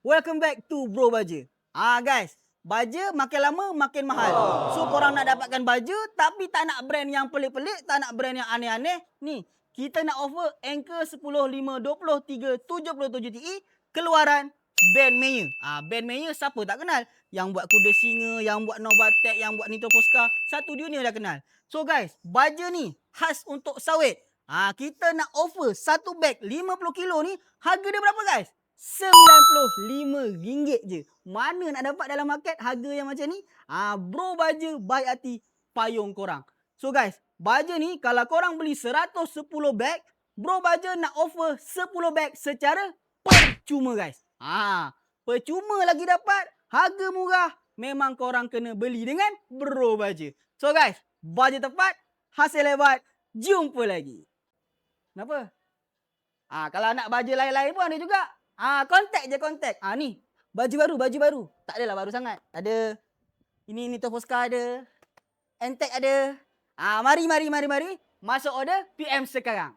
welcome back to Bro Baja. Guys, baja makin lama makin mahal. So korang nak dapatkan baja tapi tak nak brand yang pelik-pelik, tak nak brand yang aneh-aneh. Ni, kita nak offer Anchor 10, 5, 23, 77 Ti keluaran Ben Meyer. Ben Meyer siapa tak kenal? Yang buat Kuda Singa, yang buat Novatec, yang buat Nitro Posca, satu dunia dah kenal. So guys, baja ni khas untuk sawit. Kita nak offer satu beg 50 kilo ni, harga dia berapa guys? RM95 je. Mana nak dapat dalam market harga yang macam ni? Bro Baja baik hati payung korang. So guys, baja ni kalau korang beli 110 beg, Bro Baja nak offer 10 beg secara percuma guys. Percuma lagi dapat, harga murah. Memang korang kena beli dengan Bro Baja. So guys, baja tepat, hasil hebat. Jumpa lagi. Kenapa? Kalau nak baja lain-lain pun ada juga. Kontak je, kontak. Ni, baju baru. Tak adalah baru sangat. Ada, ini Nitro Posca ada. Antek ada. Mari. Masuk order PM sekarang.